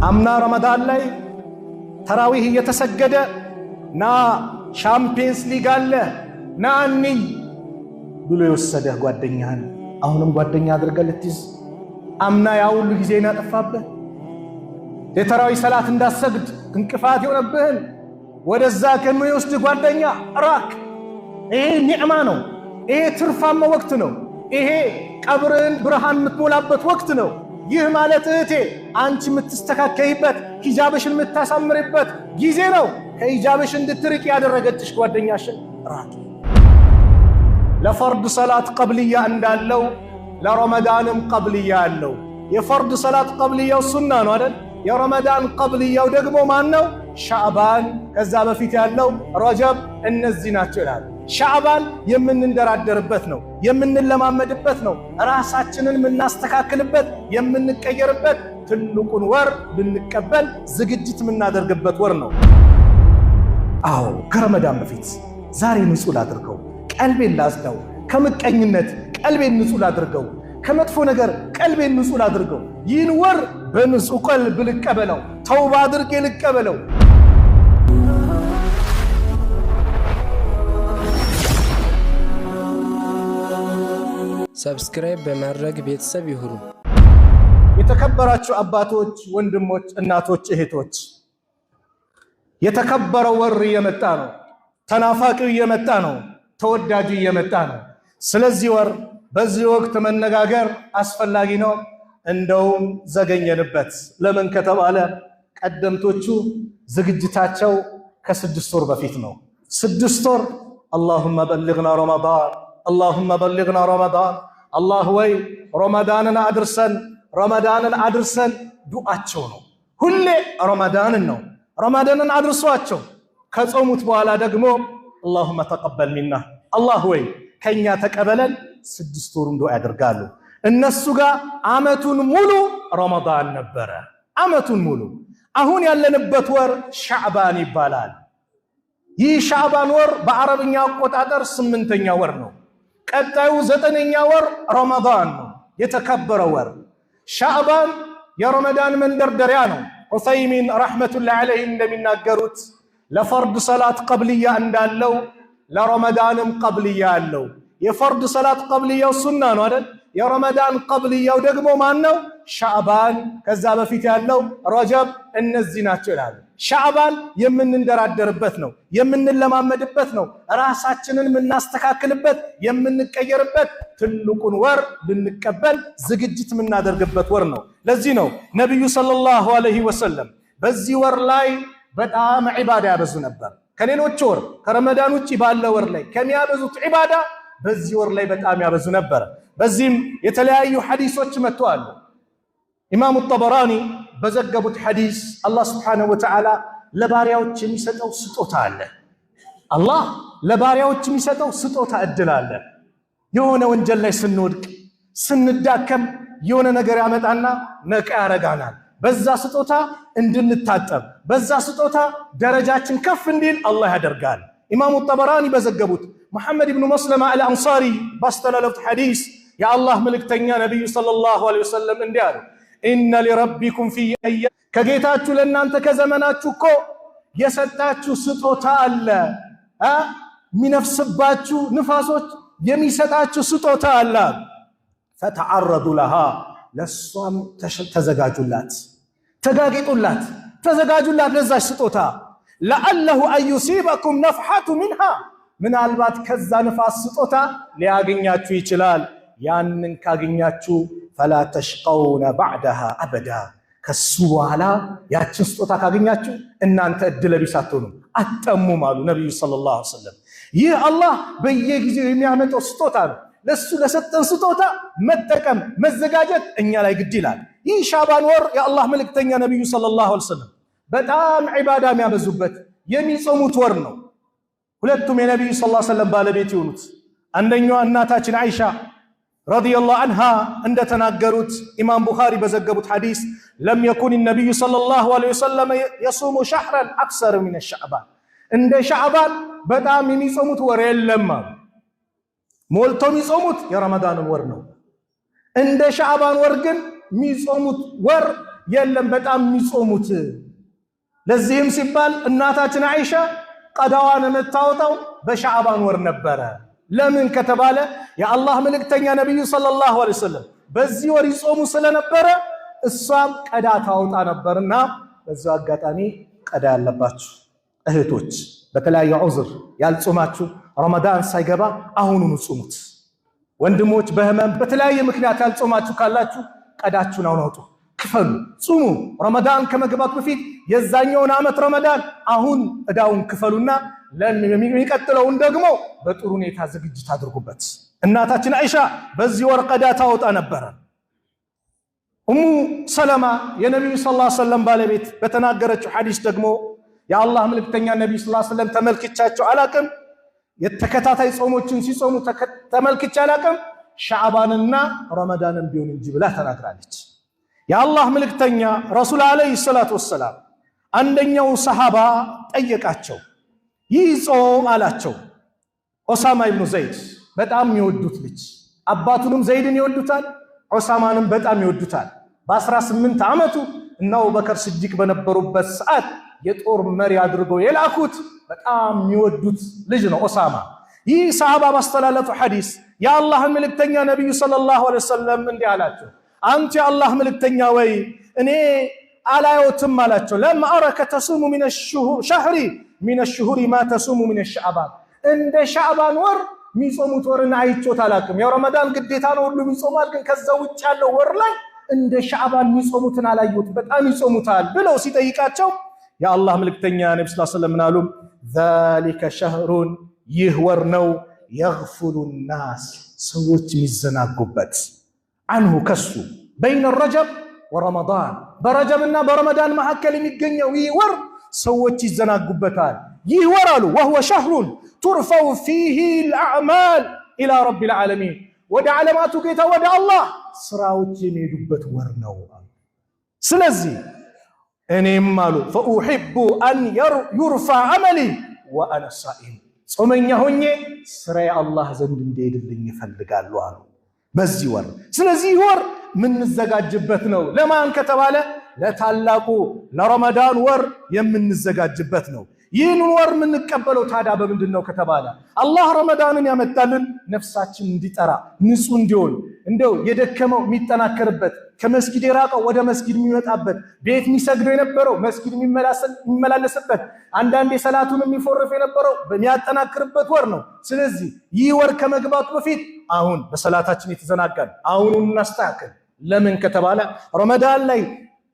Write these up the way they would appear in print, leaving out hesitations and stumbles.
አምና ረመዳን ላይ ተራዊህ እየተሰገደ ና ሻምፒየንስ ሊግ አለ ና እንይ ብሎ የወሰደህ ጓደኛህን አሁንም ጓደኛ አድርገህ ልትይዝ አምና ያ ሁሉ ጊዜ ያጠፋብህ የተራዊ ሰላት እንዳሰግድ እንቅፋት የሆነብህን ወደዛ ከሚወስድ ጓደኛ ራቅ። ይሄ ኒዕማ ነው። ይሄ ትርፋማ ወቅት ነው። ይሄ ቀብርን ብርሃን የምትሞላበት ወቅት ነው። ይህ ማለት እህቴ አንቺ የምትስተካከይበት ሂጃብሽን የምታሳምርበት ጊዜ ነው። ከሂጃብሽ እንድትርቅ ያደረገችሽ ጓደኛሽን ራቂ። ለፈርድ ሰላት ቀብልያ እንዳለው ለረመዳንም ቀብልያ አለው። የፈርድ ሰላት ቀብልያው ሱና ነው አይደል? የረመዳን ቀብልያው ደግሞ ማን ነው? ሻዕባን፣ ከዛ በፊት ያለው ረጀብ። እነዚህ ናቸው ይላል። ሻዕባን የምንንደራደርበት ነው፣ የምንለማመድበት ነው፣ ራሳችንን የምናስተካክልበት የምንቀየርበት ትልቁን ወር ልንቀበል ዝግጅት የምናደርግበት ወር ነው። አዎ ከረመዳን በፊት ዛሬ ንጹህ ላድርገው፣ ቀልቤን ላጽዳው፣ ከምቀኝነት ቀልቤን ንጹህ ላድርገው፣ ከመጥፎ ነገር ቀልቤን ንጹህ ላድርገው። ይህን ወር በንጹህ ቀልብ ልቀበለው፣ ተውባ አድርጌ ልቀበለው። ሰብስክራይብ በማድረግ ቤተሰብ ይሁኑ። የተከበራችሁ አባቶች፣ ወንድሞች፣ እናቶች፣ እህቶች የተከበረው ወር እየመጣ ነው። ተናፋቂው እየመጣ ነው። ተወዳጁ እየመጣ ነው። ስለዚህ ወር በዚህ ወቅት መነጋገር አስፈላጊ ነው። እንደውም ዘገኘንበት። ለምን ከተባለ ቀደምቶቹ ዝግጅታቸው ከ6 ወር በፊት ነው። 6 ወር اللهم بلغنا رمضان اللهم بلغنا رمضان አላህ ወይ ረመዳንን አድርሰን ዱዓቸው ነው። ሁሌ ረመዳንን ነው። ረመዳንን አድርሷቸው ከጾሙት በኋላ ደግሞ اللهم تقبل منا አላህ ወይ ከኛ ተቀበለን 6 ወሩን ዱዓ ያደርጋሉ። እነሱ ጋር አመቱን ሙሉ ረመዳን ነበረ። አመቱን ሙሉ አሁን ያለንበት ወር ሻዕባን ይባላል። ይህ ሻዕባን ወር በአረብኛ አቆጣጠር 8ኛ ወር ነው። ቀጣዩ 9ኛ ወር ረመዳን ነው። የተከበረ ወር ሻዕባን የረመዳን መንደርደሪያ ነው። ዑሰይሚን ረሕመቱላሂ ዐለይሂ እንደሚናገሩት ለፈርድ ሰላት ቀብልያ እንዳለው ለረመዳንም ቀብልያ አለው። የፈርድ ሰላት ቀብልያው ሱና ነው አይደል? የረመዳን ቀብልያው ደግሞ ማን ነው? ሻዕባን፣ ከዛ በፊት ያለው ረጀብ። እነዚህ ናቸው ይላሉ። ሻዕባን የምንንደራደርበት ነው፣ የምንለማመድበት ነው፣ ራሳችንን የምናስተካክልበት የምንቀየርበት ትልቁን ወር ልንቀበል ዝግጅት የምናደርግበት ወር ነው። ለዚህ ነው ነቢዩ ሰለላሁ ዐለይሂ ወሰለም በዚህ ወር ላይ በጣም ዒባዳ ያበዙ ነበር። ከሌሎች ወር ከረመዳን ውጪ ባለ ወር ላይ ከሚያበዙት ዒባዳ በዚህ ወር ላይ በጣም ያበዙ ነበር። በዚህም የተለያዩ ሐዲሶች መጥተዋል። ኢማሙ ጠበራኒ በዘገቡት ሐዲስ አላህ ሱብሓነሁ ወተዓላ ለባሪያዎች የሚሰጠው ስጦታ አለ። አላህ ለባሪያዎች የሚሰጠው ስጦታ እድል አለ። የሆነ ወንጀል ላይ ስንወድቅ ስንዳከም የሆነ ነገር ያመጣና ነቃ ያረጋናል። በዛ ስጦታ እንድንታጠብ በዛ ስጦታ ደረጃችን ከፍ እንዲል አላህ ያደርጋል። ኢማሙ ጠበራኒ በዘገቡት መሐመድ ኢብኑ መስለማ አልአንሳሪ ባስተላለፉት ሐዲስ የአላህ መልእክተኛ ነብዩ ሰለላሁ ዐለይሂ ወሰለም እንዲህ አሉ፣ ኢነ ሊረቢኩም ፊ አያም፣ ከጌታችሁ ለእናንተ ከዘመናችሁ እኮ የሰጣችሁ ስጦታ አለ። የሚነፍስባችሁ ንፋሶች የሚሰጣችሁ ስጦታ አለ። ፈተዓረዱ ለሃ፣ ለሷም ተዘጋጁላት፣ ተጋጊጡላት፣ ተዘጋጁላት ለዛች ስጦታ። ለአለሁ አንዩሲበኩም ነፍሐቱ ሚንሃ፣ ምናልባት ከዛ ንፋስ ስጦታ ሊያገኛችሁ ይችላል። ያንን ካገኛችሁ ፈላ ተሽቀውነ ባዕደሃ አበዳ፣ ከሱ በኋላ ያችን ስጦታ ካገኛችሁ እናንተ እድለቢስ አትሆኑም፣ አትጠሙም አሉ ነቢዩ ሰለላሁ ዐለይሂ ወሰለም። ይህ አላህ በየጊዜው የሚያመጣው ስጦታ ነው። ለሱ ለሰጠን ስጦታ መጠቀም መዘጋጀት እኛ ላይ ግድ ይላል። ይህ ሻዕባን ወር የአላህ መልእክተኛ ነቢዩ ሰለላሁ ዐለይሂ ወሰለም በጣም ዒባዳ የሚያበዙበት የሚጾሙት ወር ነው። ሁለቱም የነቢዩ ሰለላሁ ዐለይሂ ወሰለም ባለቤት የሆኑት አንደኛዋ እናታችን አይሻ ረዲየላሁ ዐንሃ እንደተናገሩት ኢማም ቡኻሪ በዘገቡት ሐዲስ ለም የኩን ነቢዩ ሰለላሁ ዐለይሂ ወሰለም የሱሙ ሸህረን አክሰር ሚነ ሻዕባን፣ እንደ ሻዕባን በጣም የሚጾሙት ወር የለም። ሞልቶ የሚጾሙት የረመዳንን ወር ነው። እንደ ሻዕባን ወር ግን የሚጾሙት ወር የለም በጣም የሚጾሙት። ለዚህም ሲባል እናታችን አይሻ ቀዳዋን የምታወጣው በሻዕባን ወር ነበረ። ለምን ከተባለ የአላህ መልእክተኛ ነብዩ ሰለላሁ ዐለይሂ ወሰለም በዚህ ወር ይጾሙ ስለነበረ እሷም ቀዳ ታወጣ ነበርና በዛው አጋጣሚ ቀዳ ያለባችሁ እህቶች በተለያየ ዑዝር ያልጾማችሁ ረመዳን ሳይገባ አሁኑኑ ጾሙት። ወንድሞች በህመም በተለያየ ምክንያት ያልጾማችሁ ካላችሁ ቀዳችሁን አውጡ፣ ክፈሉ፣ ጾሙ። ረመዳን ከመግባት በፊት የዛኛውን ዓመት ረመዳን አሁን እዳውን ክፈሉና ለሚቀጥለውን ደግሞ በጥሩ ሁኔታ ዝግጅት አድርጉበት። እናታችን አይሻ በዚህ ወር ቀዳ ታወጣ ነበረ። ኡሙ ሰለማ የነብዩ ሰለላሁ ዐለይሂ ወሰለም ባለቤት በተናገረችው ሐዲስ ደግሞ የአላህ መልእክተኛ ነብዩ ሰለላሁ ዐለይሂ ወሰለም ተመልክቻቸው አላቅም፣ የተከታታይ ጾሞችን ሲጾሙ ተመልክቻ አላቅም፣ ሻዕባንና ረመዳንን ቢሆን እንጂ ብላ ተናግራለች። የአላህ መልእክተኛ ረሱል ዐለይሂ ሰላቱ ወሰላም አንደኛው ሰሃባ ጠየቃቸው። ይህ ጾም አላቸው ኦሳማ ኢብኑ ዘይድ በጣም የሚወዱት ልጅ፣ አባቱንም ዘይድን ይወዱታል፣ ኦሳማንም በጣም ይወዱታል። በ18 ዓመቱ እና አቡበከር ሲዲቅ በነበሩበት ሰዓት የጦር መሪ አድርገው የላኩት በጣም የሚወዱት ልጅ ነው ኦሳማ። ይህ ሰሃባ ባስተላለፉ ሐዲስ የአላህ መልእክተኛ ነብዩ ሰለላሁ ዐለይሂ ወሰለም እንዲህ አላቸው፣ አንተ የአላህ መልእክተኛ ወይ እኔ አላየሁትም አላቸው። ለማ አረከ ተሱሙ ሚነ ሸህሪ ሚነ ሹሁሪ ማ ተሱሙ ሚነ ሻዕባን፣ እንደ ሻዕባን ወር የሚጾሙት ወርን አይቾት አላቅም። ያው ረመዳን ግዴታ ነው ሁሉም ይጾማል፣ ግን ከዛ ውጭ ያለው ወር ላይ እንደ ሻዕባን የሚጾሙትን አላየሁት፣ በጣም ይጾሙታል ብለው ሲጠይቃቸው የአላህ መልእክተኛ ነብዩ ሰለላሁ ዐለይሂ ወሰለም አሉ ዛሊከ ሸህሩን፣ ይህ ወር ነው የግፉሉ ናስ፣ ሰዎች የሚዘናጉበት አንሁ ከሱ በይነ ረጀብ ወረመዳን፣ በረጀብና በረመዳን መካከል የሚገኘው ይህ ወር ሰዎች ይዘናጉበታል። ይህ ወር አሉ ወህወ ሸህሩን ቱርፈው ፊህ ልአዕማል ኢላ ረቢል ዓለሚን፣ ወደ ዓለማቱ ጌታ ወደ አላህ ስራዎች የሚሄዱበት ወር ነው። ስለዚህ እኔም አሉ ፈኡሒቡ አን ዩርፋ ዐመሊ ወአነ ሳኢም፣ ጾመኛ ሆኜ ስራዬ አላህ ዘንድ እንዲሄድልኝ ይፈልጋሉ አሉ በዚህ ወር። ስለዚህ ወር የምንዘጋጅበት ነው። ለማን ከተባለ ለታላቁ ለረመዳን ወር የምንዘጋጅበት ነው። ይህን ወር የምንቀበለው ታዲያ በምንድን ነው ከተባለ አላህ ረመዳንን ያመጣልን ነፍሳችን እንዲጠራ ንጹህ እንዲሆን፣ እንደው የደከመው የሚጠናከርበት፣ ከመስጊድ የራቀው ወደ መስጊድ የሚመጣበት፣ ቤት የሚሰግደው የነበረው መስጊድ የሚመላለስበት፣ አንዳንዴ ሰላቱን የሚፎርፍ የነበረው በሚያጠናክርበት ወር ነው። ስለዚህ ይህ ወር ከመግባቱ በፊት አሁን በሰላታችን የተዘናጋን አሁኑን እናስተካክል። ለምን ከተባለ ረመዳን ላይ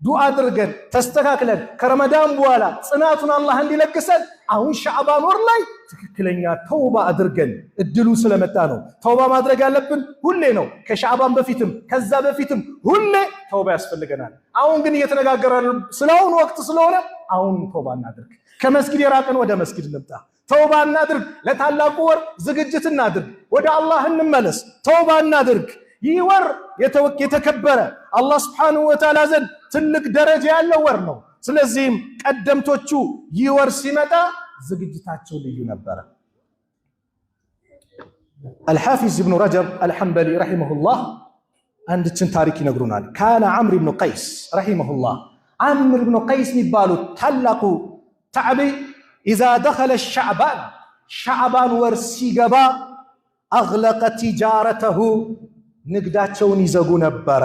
ዱዓ አድርገን ተስተካክለን ከረመዳን በኋላ ጽናቱን አላህ እንዲለግሰን አሁን ሻዕባን ወር ላይ ትክክለኛ ተውባ አድርገን እድሉ ስለመጣ ነው። ተውባ ማድረግ ያለብን ሁሌ ነው። ከሻዕባን በፊትም ከዛ በፊትም ሁሌ ተውባ ያስፈልገናል። አሁን ግን እየተነጋገረን ስለአሁን ወቅት ስለሆነ አሁን ተውባ እናድርግ። ከመስጊድ የራቀን ወደ መስጊድ እንምጣ፣ ተውባ እናድርግ። ለታላቁ ወር ዝግጅት እናድርግ። ወደ አላህ እንመለስ፣ ተውባ እናድርግ። ይህ ወር የተከበረ አላህ ስብሓንሁ ወተዓላ ዘንድ ትልቅ ደረጃ ያለው ወር ነው። ስለዚህም ቀደምቶቹ ይህ ወር ሲመጣ ዝግጅታቸው ልዩ ነበረ። አልሓፊዝ ኢብኑ ረጀብ አልሐንበሊ ረሒመሁላህ አንድችን ታሪክ ይነግሩናል። ካነ ዐምር ብኑ ቀይስ ረሒመሁላህ፣ ዐምር ብኑ ቀይስ የሚባሉት ታላቁ ታዕቢይ ኢዛ ደኸለ ሻዕባን ወር ሲገባ አግለቀ ቲጃረተሁ፣ ንግዳቸውን ይዘጉ ነበረ።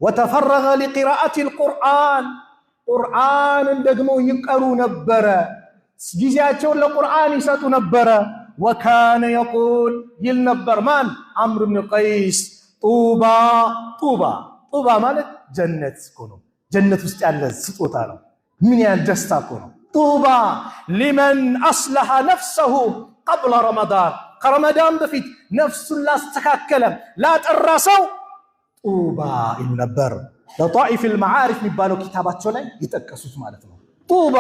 ወተፈረገ ሊቂራአት ልቁርአን፣ ቁርአንን ደግሞ ይቀሩ ነበረ። ጊዜያቸውን ለቁርአን ይሰጡ ነበረ። ወካነ የቁል ይል ነበር ማን? ዐምር ብን ቀይስ ጡባ ጡባ ማለት ጀነት እኮ ነው። ጀነት ውስጥ ያለ ስጦታ ነው። ምን ያህል ደስታ እኮ ነው። ጡባ ሊመን አስለሐ ነፍሰሁ ቀብለ ረመዳን፣ ከረመዳን በፊት ነፍሱን ላስተካከለ ላጠራ ሰው ጡባ ይሉ ነበር። ለጣኢፍ አልመዓሪፍ የሚባለው ኪታባቸው ላይ የጠቀሱት ማለት ነው። ጡባ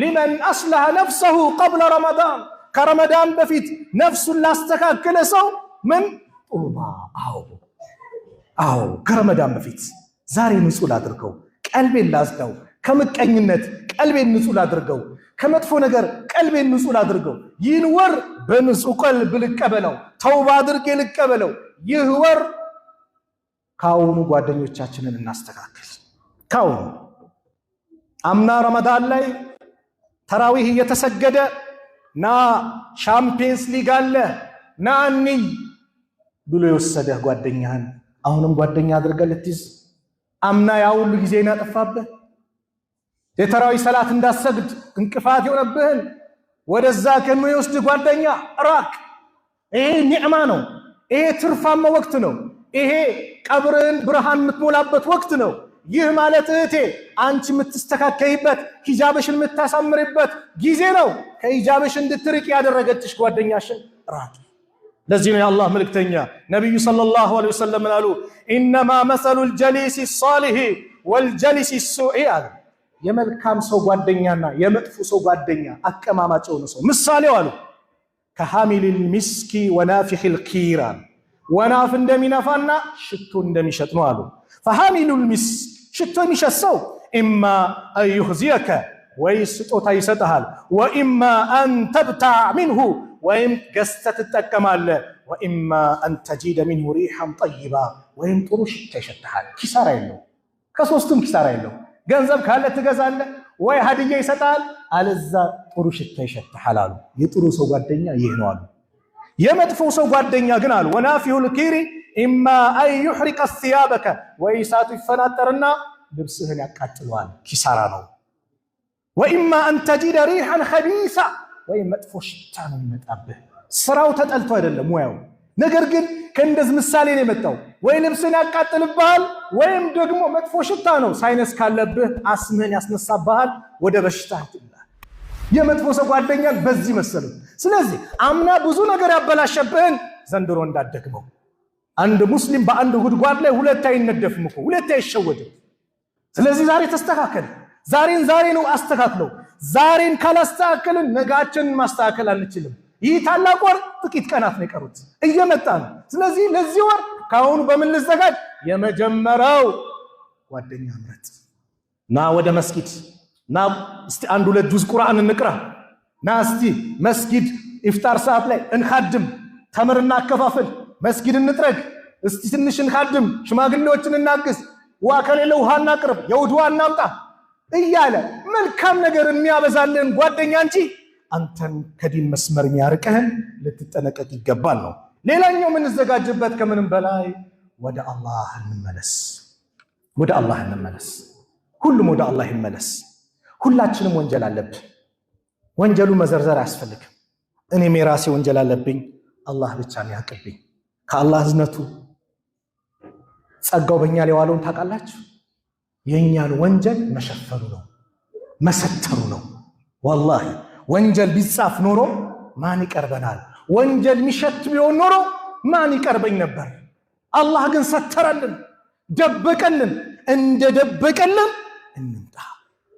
ሊመን አስለሐ ነፍሰሁ ቀብለ ረመዳን፣ ከረመዳን በፊት ነፍሱን ላስተካከለ ሰው ምን ጡባ። አዎ ከረመዳን በፊት ዛሬ ንጹህ ላድርገው፣ ቀልቤን ላጽዳው፣ ከምቀኝነት ቀልቤን ንጹህ ላድርገው፣ ከመጥፎ ነገር ቀልቤን ንጹህ ላድርገው። ይህን ወር በንጹህ ቀልብ ልቀበለው፣ ተውባ አድርጌ ልቀበለው። ይህ ወር ከአሁኑ ጓደኞቻችንን እናስተካክል፣ ካሁን አምና ረመዳን ላይ ተራዊህ እየተሰገደ ና ሻምፒየንስ ሊግ አለ ና እንይ ብሎ የወሰደህ ጓደኛህን አሁንም ጓደኛ አድርገህ ልትይዝ አምና ያ ሁሉ ጊዜ ያጠፋብህ የተራዊህ ሰላት እንዳሰግድ እንቅፋት የሆነብህን ወደዛ ከሚወስድ ጓደኛ ራቅ። ይሄ ኒዕማ ነው። ይሄ ትርፋማ ወቅት ነው። ይሄ ቀብርን ብርሃን የምትሞላበት ወቅት ነው። ይህ ማለት እህቴ አንቺ የምትስተካከይበት ሂጃብሽን የምታሳምርበት ጊዜ ነው። ከሂጃብሽ እንድትርቅ ያደረገችሽ ጓደኛሽን ራቂ። ለዚህ ነው የአላህ መልእክተኛ ነብዩ ሰለላሁ ዐለይሂ ወሰለም አሉ ኢነማ መሰሉል ጀሊሲ ሷሊሂ ወልጀሊሲ ሱኢ አሉ። የመልካም ሰው ጓደኛና የመጥፎ ሰው ጓደኛ አቀማማጭው ነው ሰው ምሳሌው አሉ ከሐሚሊል ሚስኪ ወናፊኺል ኪር ወናፍ እንደሚነፋና ሽቶ እንደሚሸጥ ነው አሉ። ፈሐሚሉል ሚስክ ሽቶ የሚሸጥ ሰው ኢማ አን ዩኽዚየከ ወይ ስጦታ ይሰጥሃል፣ ወኢማ አን ተብታዕ ሚንሁ ወይም ገዝተህ ትጠቀማለህ፣ ወኢማ አን ተጂደ ሚንሁ ሪሐን ጠይባ ወይም ጥሩ ሽታ ይሸጥሃል። ኪሳራ የለው፣ ከሶስቱም ኪሳራ የለው። ገንዘብ ካለ ትገዛለህ ወይ ሀዲያ ይሰጣል፣ አለዛ ጥሩ ሽታ ይሸጥሃል አሉ። የጥሩ ሰው ጓደኛ ይህ ነው አሉ። የመጥፎ ሰው ጓደኛ ግን አሉ ወናፊሁል ኪሪ ኢማ አን ዩሕሪቀ ሲያበከ ወይ እሳቱ ይፈናጠርና ልብስህን ያቃጥለዋል፣ ኪሳራ ነው። ወኢማ አን ተጂደ ሪሐን ኸቢሳ ወይ መጥፎ ሽታ ነው የሚመጣብህ። ስራው ተጠልቶ አይደለም ሙያው፣ ነገር ግን ከእንደዚህ ምሳሌ ነው የመጣው። ወይ ልብስን ያቃጥልብሃል ወይም ደግሞ መጥፎ ሽታ ነው። ሳይነስ ካለብህ አስምህን ያስነሳብሃል፣ ወደ በሽታ ይጥላል። የመጥፎ ሰው ጓደኛን በዚህ መሰለው። ስለዚህ አምና ብዙ ነገር ያበላሸብህን ዘንድሮ እንዳትደግመው። አንድ ሙስሊም በአንድ ጉድጓድ ላይ ሁለት አይነደፍም እኮ፣ ሁለት አይሸወድም። ስለዚህ ዛሬ ተስተካከል። ዛሬን ዛሬ ነው አስተካክለው። ዛሬን ካላስተካከልን ነጋችንን ማስተካከል አንችልም። ይህ ታላቅ ወር ጥቂት ቀናት ነው የቀሩት፣ እየመጣ ነው። ስለዚህ ለዚህ ወር ካሁኑ በምን ልዘጋጅ? የመጀመሪያው ጓደኛ ምረጥ። ና ወደ መስጊድ ና፣ እስቲ አንድ ሁለት ጁዝ ቁርአን እንቅራ። ና እስቲ መስጊድ ኢፍጣር ሰዓት ላይ እንኻድም፣ ተምር እናከፋፍል፣ መስጊድ እንጥረግ፣ እስቲ ትንሽ እንኻድም፣ ሽማግሌዎችን እናግዝ፣ ውሃ ከሌለ ውሃ እናቅርብ፣ የውድ ውሃ እናምጣ እያለ መልካም ነገር የሚያበዛልን ጓደኛ እንጂ አንተን ከዲን መስመር የሚያርቀህን ልትጠነቀቅ ይገባል ነው። ሌላኛው የምንዘጋጅበት ከምንም በላይ ወደ አላህ እንመለስ። ወደ አላህ እንመለስ። ሁሉም ወደ አላህ ይመለስ። ሁላችንም ወንጀል አለብን። ወንጀሉ መዘርዘር አያስፈልግም። እኔም የራሴ ወንጀል አለብኝ፣ አላህ ብቻ ነው ያቅብኝ። ከአላህ እዝነቱ ጸጋው በእኛ ላይ ዋለውን ታውቃላችሁ። የእኛን ወንጀል መሸፈኑ ነው፣ መሰተሩ ነው። ወላሂ ወንጀል ቢጻፍ ኖሮ ማን ይቀርበናል? ወንጀል ሚሸት ቢሆን ኖሮ ማን ይቀርበኝ ነበር? አላህ ግን ሰተረልን፣ ደበቀልን። እንደ ደበቀልን እንምጣ፣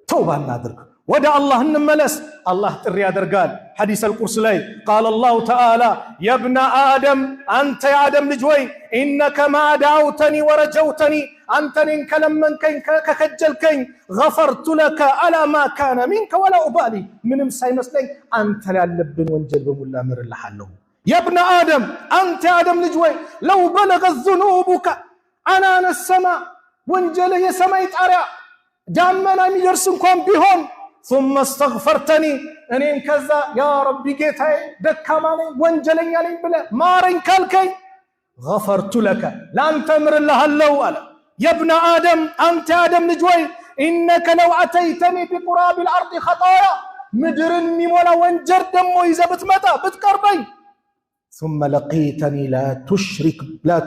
ተውባ እናድርግ፣ ወደ አላህ እንመለስ። አላህ ጥሪ ያደርጋል። ሐዲስ አልቁርስ ላይ ቃል አላሁ ተዓላ የብነ አደም አንተ የአደም ልጅ ወይ ኢነከ ማ ዳውተኒ ወረጀውተኒ አንተ እኔን ከለመንከኝ ከከጀልከኝ ገፈርቱ ለከ አላ ማ ካነ ሚንከ ወላ ኡባሊ ምንም ሳይመስለኝ አንተ ያለብን ወንጀል በሙላ ምርልሃለሁ። የብነ አደም አንተ የአደም ልጅ ወይ ለው በለገ ዙኑቡከ አናነ ሰማ ወንጀልህ የሰማይ ጣሪያ ዳመና የሚደርስ እንኳን ቢሆን ثم استغفرتني እኔን ከዛ ያ ረቢ ጌታዬ ደካማ ነኝ ወንጀለኛ ነኝ ብለህ ማረኝ ካልከኝ غفرت لك ላንተ ምርልሃለሁ አለ። የብነ አደም አንተ የአደም ልጅ ወይ ኢነከ ለው አተይተኒ ቢቁራብ الارض خطايا ምድርን የሚሞላ ወንጀል ደግሞ ይዘህ ብትመጣ ብትቀርበኝ ثم لقيتني لا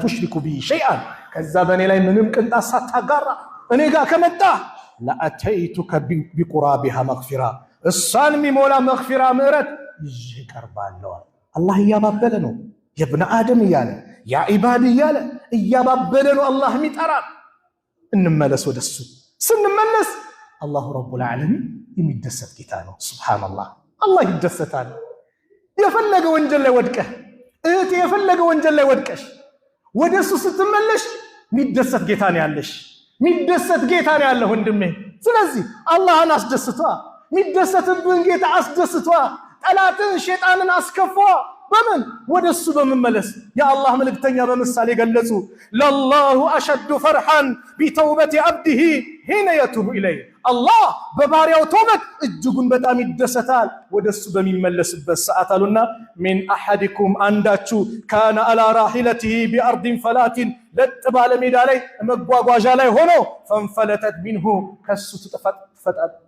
تشرك بي شيئا ከዛ በእኔ ላይ ምንም ቅንጣት ሳታጋራ እኔ ጋር ከመጣህ ለአተይቱከ ቢቁራቢሃ መግፊራ እሷን የሚሞላ መግፊራ ምሕረት ይዤ እቀርባለሁ። አላህ እያባበለ ነው የብነ አደም እያለ ያ ዒባድ እያለ እያባበለ ነው አላህ የሚጠራን። እንመለስ ወደሱ። ስንመለስ አላሁ ረቡል ዓለሚን የሚደሰት ጌታ ነው። ሱብሓነላህ አላህ ይደሰታል። የፈለገ ወንጀል ላይ ወድቀህ እህቴ፣ የፈለገ ወንጀል ላይ ወድቀሽ ወደሱ ስትመለሽ የሚደሰት ጌታ ነው ያለሽ፣ የሚደሰት ጌታ ነው ያለ ወንድሜ። ስለዚህ አላህን አስደስቷ፣ የሚደሰትብን ጌታ አስደስቷ፣ ጠላትን ሸይጣንን አስከፏ። በምን ወደሱ በመመለስ የአላህ መልእክተኛ በምሳሌ ገለጹ ለላሁ አሸዱ ፈርሐን ቢተውበት አብዲሂ ሂነ የቱቡ ኢለይህ አላህ በባሪያው ተውበት እጅጉን በጣም ይደሰታል ወደሱ በሚመለስበት ሰዓት አሉና ሚን አሐዲኩም አንዳችሁ ካነ አላ ራሂለቲሂ ቢአርዲን ፈላቲን ለጥ ባለ ሜዳ ላይ መጓጓዣ ላይ ሆኖ ፈንፈለተት ሚንሁ ከሱ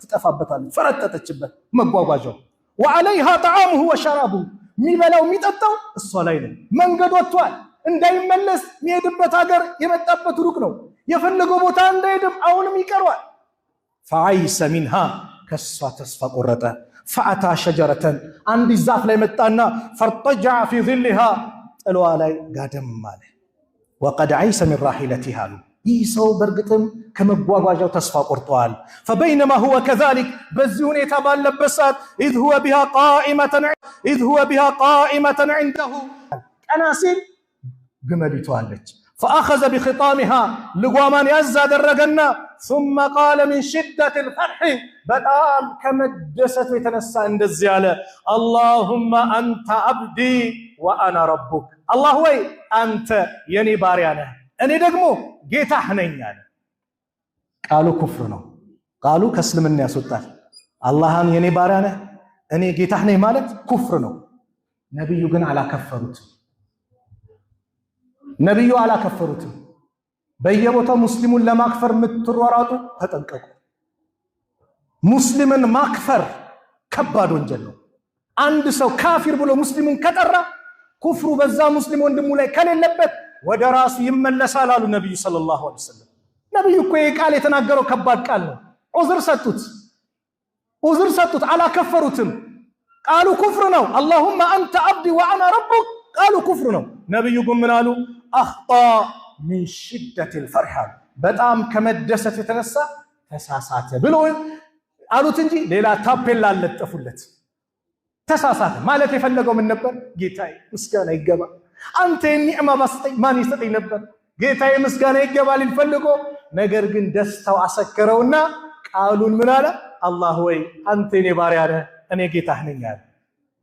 ትጠፋበታለች ፈረጠጠችበት መጓጓዣው ወዐለይሃ ጠዓሙሁ ወሸራቡሁ ሚበላው ሚጠጣው እሷ ላይ ነው መንገድ ወጥቷል እንዳይመለስ የሚሄድበት ሀገር የመጣበት ሩቅ ነው የፈለገው ቦታ እንዳይሄድም አሁንም ይቀርዋል ፈዐይሰ ሚንሃ ከሷ ተስፋ ቆረጠ ፈአታ ሸጀረተን አንድ ዛፍ ላይ መጣና ፈርጠጃ ፊ ظلها ጥሏ ላይ ጋደም አለ ወቀድ ዐይሰ ሚን ራሂለቲሃ ይህ ሰው በእርግጥም ከመጓጓዣው ተስፋ ቆርጧል فبينما هو كذلك በዚህ ሁኔታ ባለበት ሰዓት إذ هو بها قائمة عنده ቀና ሲል ግመሊቱ አለች فأخذ بخطامها لقوامان يزا درقنا ثم قال من شدة الفرح بطام كمدست ويتنسى عند الزيالة اللهم أنت عبدي وأنا ربك الله وي أنت يني باريانا أني دقمو جيتا حنين قالوا كفرنا قالوا كسلم الناس وطال الله يني باريانا أني جيتا حنين مالت كفرنا نبي يقن على كفرت ነብዩ አላከፈሩትም በየቦታው ሙስሊሙን ለማክፈር ምትሯሯጡ ተጠንቀቁ ሙስሊምን ማክፈር ከባድ ወንጀል ነው አንድ ሰው ካፊር ብሎ ሙስሊሙን ከጠራ ኩፍሩ በዛ ሙስሊም ወንድሙ ላይ ከሌለበት ወደ ራሱ ይመለሳል አሉ ነብዩ ሰለላሁ ዐለይሂ ወሰለም ነብዩ እኮ የቃል የተናገረው ከባድ ቃል ነው ዑዝር ሰጡት አላከፈሩትም ቃሉ ኩፍር ነው اللهم انت عبدي وانا ربك قالوا كفر ነው ነብዩ ግን ምን አሉ اخطا من شده الفرح በጣም ከመደሰት የተነሳ ተሳሳተ ብሎ አሉት እንጂ ሌላ ታፔላ አለጠፉለት ተሳሳተ ማለት የፈለገው ምን ነበር ጌታዬ ምስጋና ይገባ አንተ ኒዕማ ባስጠኝ ማን ይሰጠኝ ነበር ጌታዬ ምስጋና ይገባ ሊፈልጎ ነገር ግን ደስታው አሰከረውና ቃሉን ምን አለ አላህ ወይ አንተ የኔ ባሪያ ነህ እኔ ጌታህ ነኝ አለ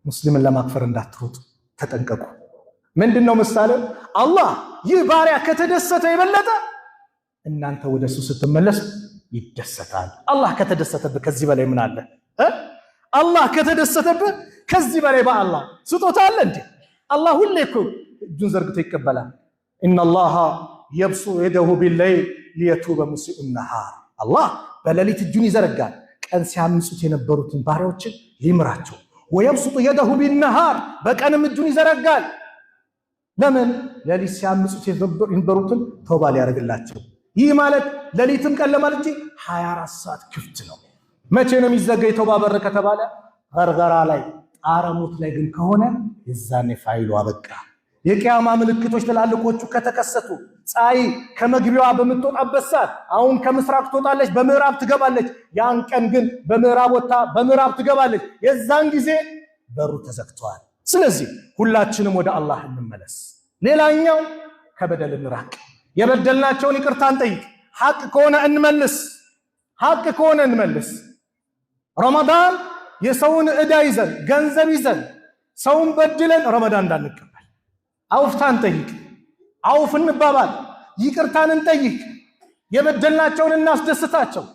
ሙስሊምን ለማክፈር እንዳትሮጡ ተጠንቀቁ ምንድነው ምሳሌ አላህ ይህ ባሪያ ከተደሰተ የበለጠ እናንተ ወደሱ ስትመለሱ ይደሰታል አላህ ከተደሰተበት ከዚህ በላይ ምን አለ አላህ ከተደሰተበት ከዚህ በላይ በአላህ ስጦታ አለ እንዴ አላህ ሁሌ እኮ እጁን ዘርግቶ ይቀበላል ان الله يبسط يده بالليل ليتوب مسيء النهار አላህ በሌሊት እጁን ይዘረጋል ቀን ሲያምጹት የነበሩትን ባሪያዎችን ሊምራቸው ويبسط يده بالنهار በቀንም እጁን ይዘረጋል ለምን ሌሊት ሲያምጹት የነበሩትን ተውባ ሊያደርግላቸው ይህ ማለት ሌሊትም ቀን ለማለት እንጂ 24 ሰዓት ክፍት ነው መቼ ነው የሚዘጋው ተውባ በር ከተባለ ገርገራ ላይ ጣረሙት ላይ ግን ከሆነ የዛኔ ፋይሉ አበቃ የቂያማ ምልክቶች ተላልቆቹ ከተከሰቱ ፀሐይ ከመግቢያዋ በመጥቷበት ሰዓት አሁን ከምስራቅ ትወጣለች በምዕራብ ትገባለች ያን ቀን ግን በምዕራብ ወጣ በምዕራብ ትገባለች የዛን ጊዜ በሩ ተዘግቷል ስለዚህ ሁላችንም ወደ አላህ እንመለስ ሌላኛው ከበደል እንራቅ የበደልናቸውን ይቅርታ እንጠይቅ ሐቅ ከሆነ እንመልስ ረመዳን የሰውን ዕዳ ይዘን ገንዘብ ይዘን ሰውን በድለን ረመዳን እንዳንቀበል አውፍታን ጠይቅ አውፍ እንባባል ይቅርታን እንጠይቅ የበደልናቸውን እናስደስታቸው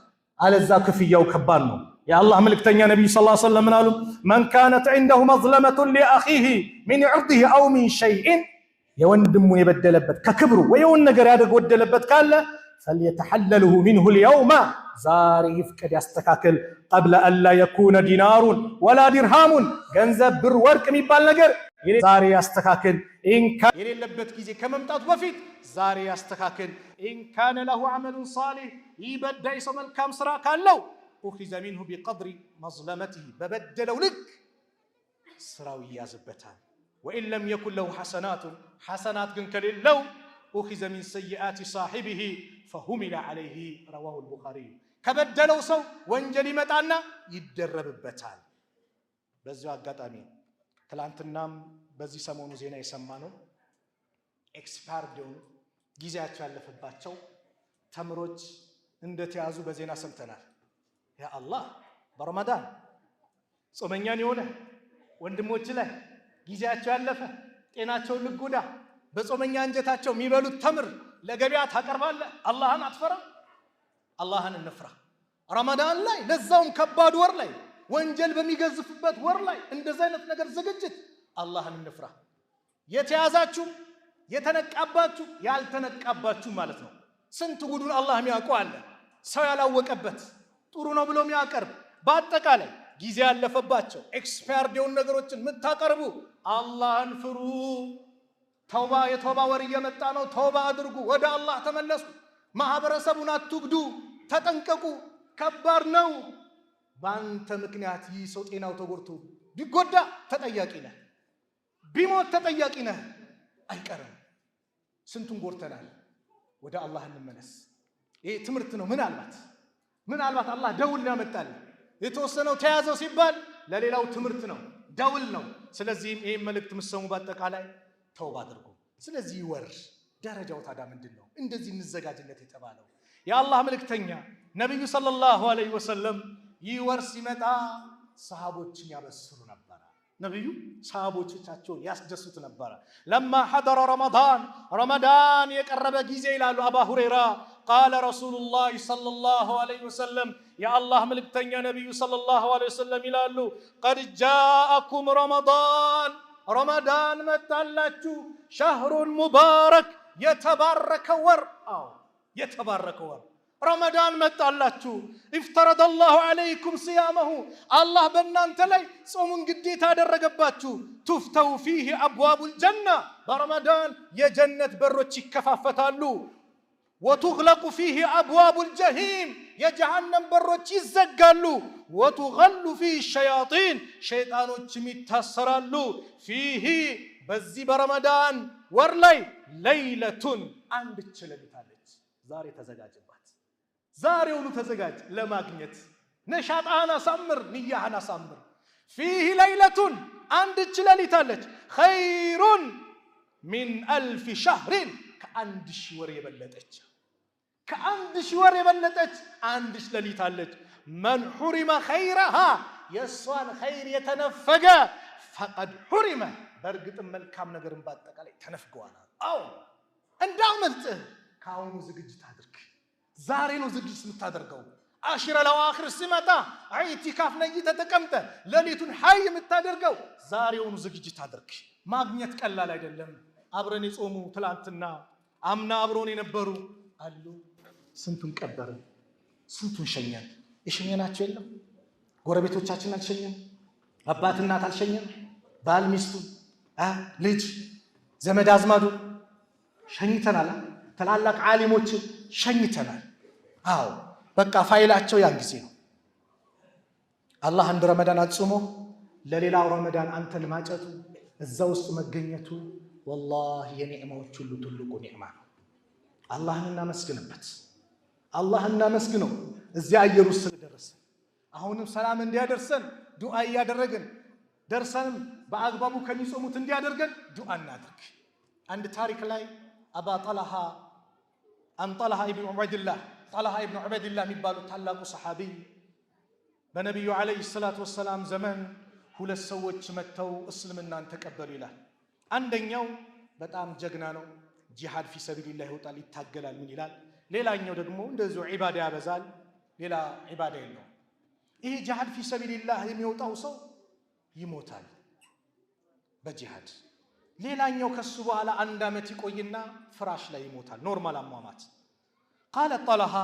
አለዛ ክፍያው ከባድ ነው የአላህ መልእክተኛ ነብዩ ሰለላሁ ዐለይሂ ወሰለም አሉ من كانت عنده مظلمة لأخيه من عرضه أو من شيء የወንድሙ የበደለበት ከክብሩ ወይውን ነገር ያደረገበት ካለ فليتحلله منه اليوم ዛሬ ይፍቀድ ያስተካክል قبل أن لا يكون دينار ولا درهم ገንዘብ ብር ወርቅ የሚባል ነገር ዛሬ ያስተካክል የሌለበት ጊዜ ከመምጣቱ በፊት ዛሬ ያስተካክል إن كان له عمل صالح ይበዳይ ሰው መልካም ስራ ካለው أخذ منه بقدر مظلمته ببدلوا لك سراو يازبتان وإن لم يكن له حسنات كن كليلو أخذ من سيئات صاحبه فهمل عليه رواه البخاري كبدلوا سو وانجلي متانا يدرببتان በዚሁ አጋጣሚ ትላንትናም በዚህ ሰሞኑ ዜና የሰማነው ኤክስፓየርድ ጊዜያቸው ያለፈባቸው ተምሮች እንደተያዙ በዜና ሰምተናል ያ አላህ በረመዳን ጾመኛን የሆነ ወንድሞች ላይ ጊዜያቸው ያለፈ ጤናቸውን ልጎዳ በጾመኛ አንጀታቸው የሚበሉት ተምር ለገበያ ታቀርባለህ። አላህን አትፈራ? አላህን እንፍራ። ረመዳን ላይ ለዛውም ከባድ ወር ላይ ወንጀል በሚገዝፍበት ወር ላይ እንደዚህ አይነት ነገር ዝግጅት አላህን እንፍራ። የተያዛችሁ የተነቃባችሁ ያልተነቃባችሁ ማለት ነው። ስንት ጉዱን አላህ የሚያውቀው አለ። ሰው ያላወቀበት ጥሩ ነው ብሎ የሚያቀርብ በአጠቃላይ ጊዜ ያለፈባቸው ኤክስፓየርድ የሆኑ ነገሮችን የምታቀርቡ አላህን ፍሩ። ተውባ የተውባ ወር እየመጣ ነው። ተውባ አድርጉ። ወደ አላህ ተመለሱ። ማህበረሰቡን አትጉዱ። ተጠንቀቁ። ከባድ ነው። በአንተ ምክንያት ይህ ሰው ጤናው ተጎድቶ ቢጎዳ ተጠያቂ ነህ። ቢሞት ተጠያቂ ነህ። አይቀርም። ስንቱን ጎድተናል። ወደ አላህ እንመለስ። ይሄ ትምህርት ነው። ምናልባት አላህ ደውል ያመጣል። የተወሰነው ተያዘው ሲባል ለሌላው ትምህርት ነው፣ ደውል ነው። ስለዚህም ይሄን መልእክት የምትሰሙ በአጠቃላይ ተውባ አድርጉ። ስለዚህ ወር ደረጃው ታዲያ ምንድን ነው? እንደዚህ እንዘጋጅለት የተባለው የአላህ መልእክተኛ ነብዩ ሰለላሁ ዐለይሂ ወሰለም ይህ ወር ሲመጣ ሰሃቦችን ያበስሩ ነበር። ነብዩ ሰሃቦቻቸውን ያስደስቱ ነበር። ለማ ሐደረ ረመዳን የቀረበ ጊዜ ይላሉ አባ ሁረይራ ቃለ ረሱሉላህ ሰለላሁ ዐለይሂ ወሰለም የአላህ መልእክተኛ ነብዩ ሰለላሁ ዐለይሂ ወሰለም ይላሉ ቀድ ጃአኩም ረመዳን መጣላችሁ፣ ሸህሩን ሙባረክ የተባረከ ወር። የተባረከ ወር ረመዳን መጣላችሁ። ኢፍተረደ አላሁ ዐለይኩም ሲያመሁ አላህ በእናንተ ላይ ጾሙን ግዴታ ያደረገባችሁ። ቱፍተው ፊህ አብዋቡል ጀና በረመዳን የጀነት በሮች ይከፋፈታሉ። ወቱግለቁ ፊህ አብዋቡል ጀሂም የጀሃነም በሮች ይዘጋሉ። ወቱገሉ ፊህ ሸያጢን ሸይጣኖችም ይታሰራሉ። ፊህ በዚህ በረመዳን ወር ላይ ለይለቱን አንድች ሌሊት አለች። ዛሬ ተዘጋጅባት። ዛሬውኑ ተዘጋጅ ለማግኘት። ነሻጣህን አሳምር፣ ንያህን አሳምር። ፊህ ለይለቱን አንድች ሌሊት አለች። ኸይሩን ሚን አልፍ ሸህሪን ከአንድ ሺህ ወር የበለጠች አንድች ሌሊት አለች። መን ሑሪመ ኸይረሃ የእሷን ኸይር የተነፈገ ፈቀድ ሑሪመ በእርግጥም መልካም ነገርን በአጠቃላይ ተነፍገዋል። እንዳመልጥህ ከአሁኑ ዝግጅት አድርግ። ዛሬ ነው ዝግጅት የምታደርገው። አሽረ ለዋኺር ሲመጣ ኢዕቲካፍ ነይተህ ተቀምጠህ ሌሊቱን ሀይ የምታደርገው ዛሬውኑ ዝግጅት አድርግ። ማግኘት ቀላል አይደለም። አብረን የጾሙ ትላንትና አምና አብሮን የነበሩ አሉ። ስንቱን ቀበርን፣ ስንቱን ሸኘን። የሸኘናቸው የለም። ጎረቤቶቻችን አልሸኘን፣ አባት እናት አልሸኘን፣ ባል ሚስቱ፣ ልጅ ዘመድ አዝማዱ ሸኝተናል። ትላላቅ ዓሊሞችን ሸኝተናል። በቃ ፋይላቸው ያን ጊዜ ነው። አላህ አንድ ረመዳን አጽሞ ለሌላው ረመዳን አንተን ማጨቱ እዛ ውስጥ መገኘቱ ወላሂ የኒዕማዎች ሁሉ ትልቁ ኒዕማ ነው። አላህን እናመስግንበት። አላህን እናመስግነው። እዚያ አየር ውስጥ ስለደረሰን አሁንም ሰላም እንዲያደርሰን ዱዓ እያደረግን ደርሰንም በአግባቡ ከሚጾሙት እንዲያደርገን ዱዓ እናድርግ። አንድ ታሪክ ላይ አባ ጠልሃ ጠልሃ ኢብኑ ዑበይድላህ የሚባሉ ታላቁ ሰሓቢ በነቢዩ ዓለይሂ ሰላቱ ወሰላም ዘመን ሁለት ሰዎች መጥተው እስልምናን ተቀበሉ ይላል። አንደኛው በጣም ጀግና ነው፣ ጂሃድ ፊ ሰቢልላህ ይወጣል፣ ይታገላል፣ ምን ይላል። ሌላኛው ደግሞ እንደዚሁ ዒባዳ ያበዛል፣ ሌላ ዒባዳ የለው። ይህ ጂሃድ ፊ ሰቢልላህ የሚወጣው ሰው ይሞታል በጂሃድ። ሌላኛው ከሱ በኋላ አንድ ዓመት ይቆይና ፍራሽ ላይ ይሞታል፣ ኖርማል አሟሟት። ቃለ ጠልሃ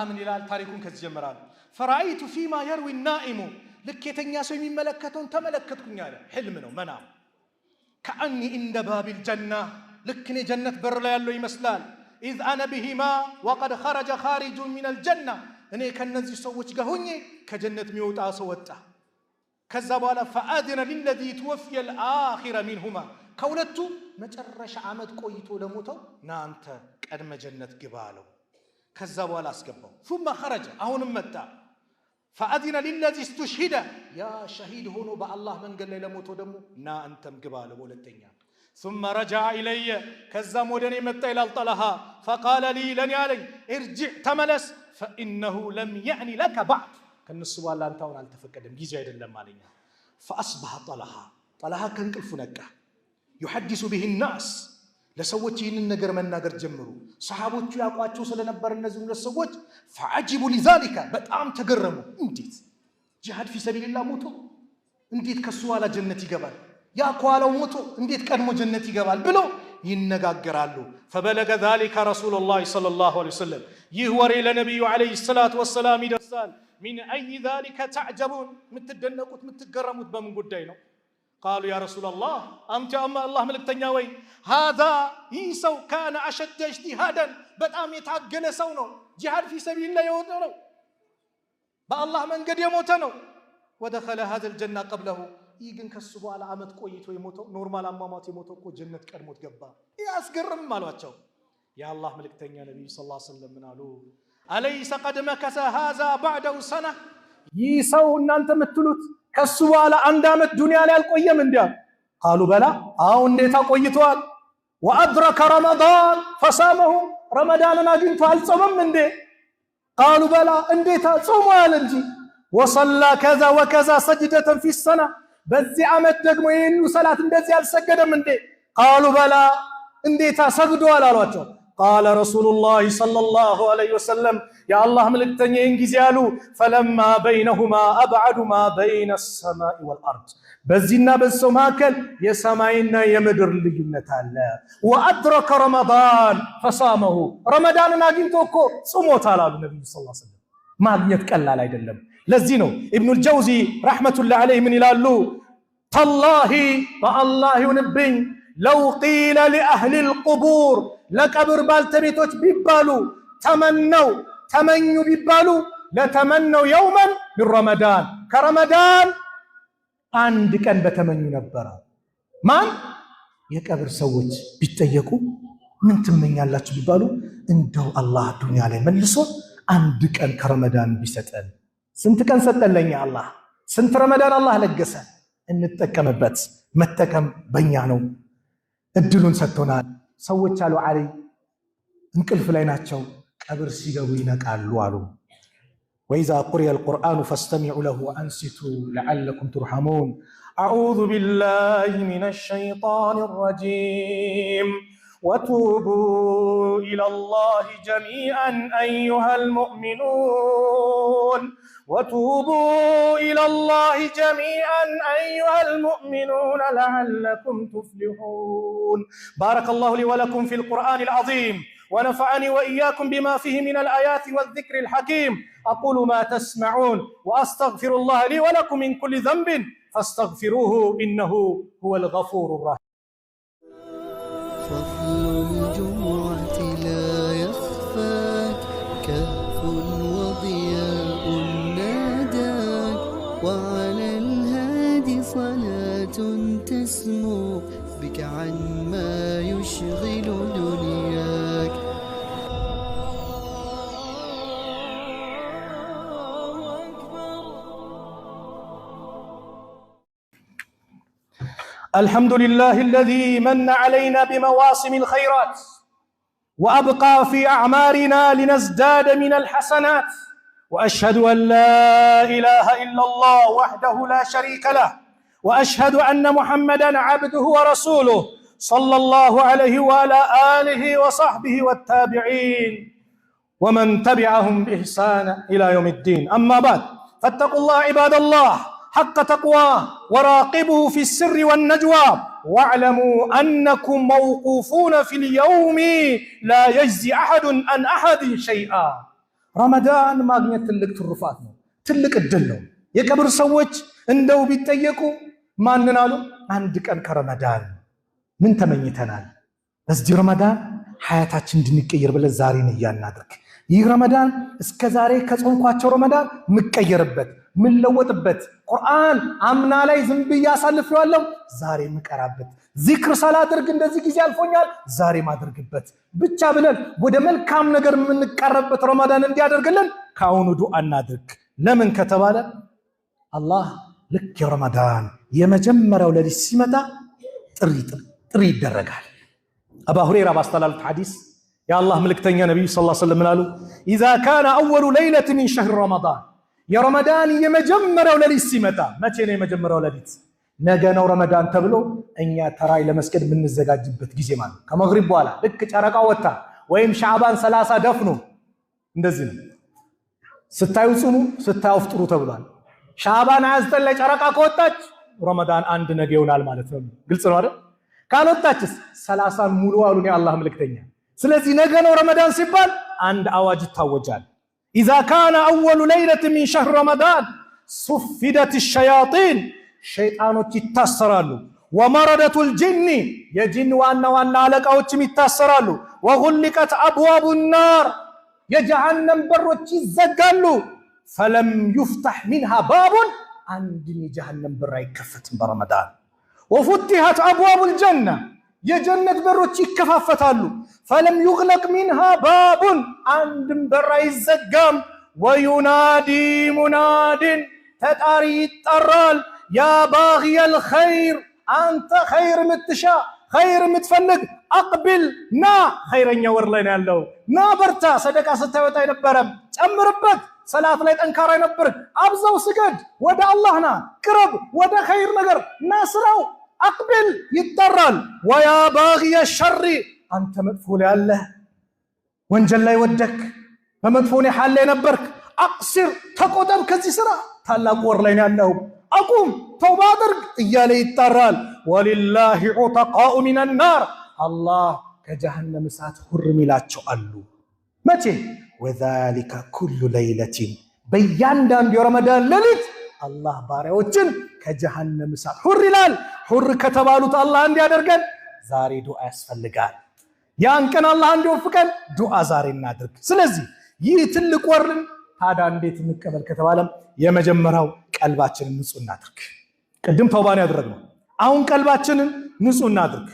ምን ይላል? ታሪኩን ከዚህ ጀምራል። ፈራአይቱ ፊማ የርዊ ናኢሙ ልክ የተኛ ሰው የሚመለከተውን ተመለከትኩኝ አለ። ሕልም ነው መናም። ከአኒ እንደ ባቢል ጀና ልክ እኔ ጀነት በር ላይ ያለው ይመስላል። ኢዝ አነ ቢሂማ ወቀድ ኸረጀ ኻሪጁን ሚነል ጀና እኔ ከነዚህ ሰዎች ጋር ሆኜ ከጀነት የሚወጣ ሰው ወጣ። ከዛ በኋላ ፈአድነ ሊለዚ ትወፍየ ልአኺረ ሚንሁማ ከሁለቱ መጨረሻ ዓመት ቆይቶ ለሞተው ና አንተ ቀድመ ጀነት ግባ አለው። ከዛ በኋላ አስገባው። ثم خرج አሁንም መጣ። فأذن للذي استشهد ያ ሸሂድ ሆኖ በአላህ መንገድ ላይ ለሞተው ደግሞ ና አንተም ግባ አለው ሁለተኛ። ثم رجع إلي ከዛም ወደ እኔ መጣ ይላል ጠልሃ። فقال لي ለኔ አለኝ ارجع ተመለስ فإنه لم يعني لك بعد ከነሱ በኋላ አንተ አሁን አልተፈቀደም ጊዜ አይደለም አለኝ። فأصبح ጠልሃ ከእንቅልፉ ነቃ። ዩሐዲሱ ቢሂ ናስ ለሰዎች ይህንን ነገር መናገር ጀመሩ። ሰሃቦቹ ያውቋቸው ስለነበር እነዚህ ሁለት ሰዎች ፈዐጂቡ ሊዛሊካ በጣም ተገረሙ። እንዴት ጂሃድ ፊ ሰቢልላህ ሞቶ እንዴት ከሱ ኋላ ጀነት ይገባል? ያ ከኋላው ሞቶ እንዴት ቀድሞ ጀነት ይገባል ብለው ይነጋገራሉ። ፈበለገ ዛሊከ ረሱሉላህ ሰለላሁ ዐለይሂ ወሰለም ይህ ወሬ ለነቢዩ ዐለይሂ ሰላቱ ወሰላም ይደርሳል። ሚን አይ ዛሊከ ተዕጀቡን የምትደነቁት የምትገረሙት በምን ጉዳይ ነው? ቃሉ ያ ረሱላላህ አንተ አላህ መልእክተኛ ወይ ሃዛ ይህ ሰው ካነ አሸደ እጅቲሃደን በጣም የታገለ ሰው ነው። ጂሃድ ፊ ሰቢልላህ የወጣ ነው። በአላህ መንገድ የሞተ ነው። ወደኸለ ሃዘል ጀና ቀብለሁ ይህ ግን ከሱ በኋላ ዓመት ቆይቶ የሞተው ኖርማል አሟሟት የሞተው እኮ ጀነት ቀድሞት ገባ። ይህ አስገርምም አሏቸው። የአላህ መልእክተኛ ነቢዩ ሰለላሁ ዐለይሂ ወሰለም ምን አሉ? አለይሰ ቀድ መከሰ ሃዛ ባዕደሁ ሰና ይህ ሰው እናንተ የምትሉት ከሱ በኋላ አንድ ዓመት ዱንያ ላይ አልቆየም እንዴ? ቃሉ በላ አዎ እንዴታ ቆይቷል። ወአድረከ ረመዳን ፈሳመሁ ረመዳንን አግኝቶ አልጾመም እንዴ? ቃሉ በላ እንዴታ ጾሟል እንጂ። ወሰላ ከዛ ወከዛ ሰጅደተን ፊ ሰና በዚህ ዓመት ደግሞ ይህኑ ሰላት እንደዚህ አልሰገደም እንዴ? ቃሉ በላ እንዴታ ሰግዷል አሏቸው። ቃለ ረሱሉላህ ሰለላሁ ዐለይሂ ወሰለም የአላህ መልእክተኛ ይህን ጊዜ አሉ ፈለማ በይነሁማ አብዐዱ ማ በይነ ሰማኢ ወልአርድ በዚህና በሰው መካከል የሰማይና የምድር ልዩነት አለ። ወአድረከ ረመዳን ፈሳመሁ ረመዳንን አግኝቶ እኮ ጾሞታል አሉ ነቢዩ ሰለላሁ ዐለይሂ ወሰለም። ማግኘት ቀላል አይደለም። ለዚህ ነው ኢብኑል ጀውዚ ረሕመቱላሂ ዐለይሂ ምን ይላሉ? ተላሂ በአላህ ይሁንብኝ ለው ቂለ ሊአህሊል ቁቡር ለቀብር ባልተቤቶች ቢባሉ ተመነው ተመኙ ቢባሉ ለተመነው የውመን ሚን ረመዳን ከረመዳን አንድ ቀን በተመኙ ነበረ። ማን የቀብር ሰዎች ቢጠየቁ ምን ትመኛላችሁ ቢባሉ እንደው አላህ ዱንያ ላይ መልሶ አንድ ቀን ከረመዳን ቢሰጠን። ስንት ቀን ሰጠን ለኛ አላህ? ስንት ረመዳን አላህ ለገሰን? እንጠቀምበት። መጠቀም በእኛ ነው። እድሉን ሰጥቶናል። ሰዎች አሉ አሊ እንቅልፍ ላይ ናቸው፣ ቀብር ሲገቡ ይነቃሉ አሉ። ወኢዛ ቁሪየ አልቁርአኑ ፈስተሚዑ ለሁ ወአንሲቱ ለዐለኩም ቱርሐሙን። አዑዙ ቢላሂ ሚነ ሸይጣኒ ረጂም وتوبوا إلى الله جميعا أيها المؤمنون وتوبوا إلى الله جميعا أيها المؤمنون لعلكم تفلحون. بارك الله لي ولكم في القرآن العظيم ونفعني وإياكم بما فيه من الآيات والذكر الحكيم. أقول ما تسمعون وأستغفر الله لي ولكم من كل ذنب فاستغفروه إنه هو الغفور الرحيم. فضل الجمعة لا يخفى كهف وضياء ناداك وعلى الهادي صلاة تسمو بك عما يشغل دنياك. الحمد لله الذي من علينا بمواسم الخيرات وأبقى في أعمارنا لنزداد من الحسنات. وأشهد أن لا إله إلا الله وحده لا شريك له وأشهد أن محمدًا عبده ورسوله صلى الله عليه وعلى آله وصحبه والتابعين ومن تبعهم بإحسان إلى يوم الدين. أما بعد فاتقوا الله عباد الله حق تقواه وراقبه في السر والنجوى واعلموا أنكم موقوفون في اليوم لا يجزي أحد عن أحد شيئا. رمضان ማግኘት ትልቅ ትሩፋት ነው፣ ትልቅ እድል ነው። የቀብር ሰዎች እንደው ቢጠየቁ ማንን አሉ? አንድ ቀን ከረመዳን ምን ተመኝተናል? በዚህ ረመዳን ሐያታችን እንድንቀየር ብለን ዛሬን እያናድርግ። ይህ ረመዳን እስከ ዛሬ ከጾምኳቸው ረመዳን ምቀየርበት ምለወጥበት፣ ቁርአን አምና ላይ ዝም ብዬ አሳልፌዋለሁ ዛሬ ምቀራበት፣ ዚክር ሳላደርግ እንደዚህ ጊዜ አልፎኛል ዛሬ ማድርግበት ብቻ ብለን ወደ መልካም ነገር የምንቀርብበት ረመዳን እንዲያደርግልን ከአሁኑ ዱዓ እናድርግ። ለምን ከተባለ አላህ ልክ የረመዳን የመጀመሪያው ሌሊት ሲመጣ ጥሪ ይደረጋል። አባ ሁረይራ ባስተላለፉት ሐዲስ የአላህ መልእክተኛ ነብዩ ሰለላሁ ዐለይሂ ወሰለም አሉ ኢዛ ካነ አወሉ ለይለት ሚን ሸህር ረመዳን የረመዳን የመጀመሪያው ሌሊት ሲመጣ። መቼ ነው የመጀመሪያው ሌሊት? ነገ ነው ረመዳን ተብሎ እኛ ተራይ ለመስገድ የምንዘጋጅበት ጊዜ ማለት ከመግሪብ በኋላ ልክ ጨረቃ ወጣ ወይም ሻዕባን 30 ደፍኖ እንደዚህ ነው። ስታዩ ጹሙ ስታዩ ፍጥሩ ተብሏል። ሻዕባን 29 ላይ ጨረቃ ከወጣች ረመዳን አንድ ነገ ይሆናል ማለት ነው። ግልጽ ነው አይደል? ካልወጣችስ 30 ሙሉ አሉን የአላህ መልእክተኛ። ስለዚህ ነገ ነው ረመዳን ሲባል አንድ አዋጅ ይታወጃል። إذا كان أول ليلة من شهر رمضان صفدت الشياطين شيطانوች ይታሰራሉ ومردة الجن የጂን ዋና አለቃዎችም ይታሰራሉ وغلقت أبواب النار የጀሃነም በሮች ይዘጋሉ فلم يفتح منها باب عند የጀሃነም በር አይከፈትም በረመዳን وفتحت أبواب الجنة የጀነት በሮች ይከፋፈታሉ فلم يغلق منها باب عندم በር አይዘጋም وينادي مناد ተጣሪ ይጠራል يا باغي الخير أنت خير متشا خير متفلق أقبل نا خيرኛ ወር ላይ ነው ያለው ና በርታ ሰደቃ ስታወጣ የነበረም ጨምርበት ሰላት ላይ ጠንካራ ነበር አብዛው ስገድ ወደ አላህ ና ቅረብ ወደ ኸይር ነገር ና ስራው أقبل يتطرل ويا باغي الشر أنت مدفول يا الله وانجل لا يودك فمدفوني حال لي نبرك أقصر تقدم كذي سرع تلاق ورلين الله أقوم توبادر إيالي يتطرل ولله عتقاء من النار الله كجهنم سات حرم لا تشعلو متى وذلك كل ليلة بيان دان دي رمضان ليلت الله ባሪያዎችን ከጀሃነም እሳት ሁር ይላል ሁር ከተባሉት አላህ እንዲያደርገን ዛሬ ዱዓ ያስፈልጋል ያን ቀን አላህ እንዲወፍቀን ዱዓ ዛሬ እናድርግ ስለዚህ ይህ ትልቅ ወርን ታዲያ እንዴት እንቀበል ከተባለ የመጀመሪያው ቀልባችንን ንጹህ እናድርግ ቅድም ተውባን ያደረግነው አሁን ቀልባችንን ንጹህ እናድርግ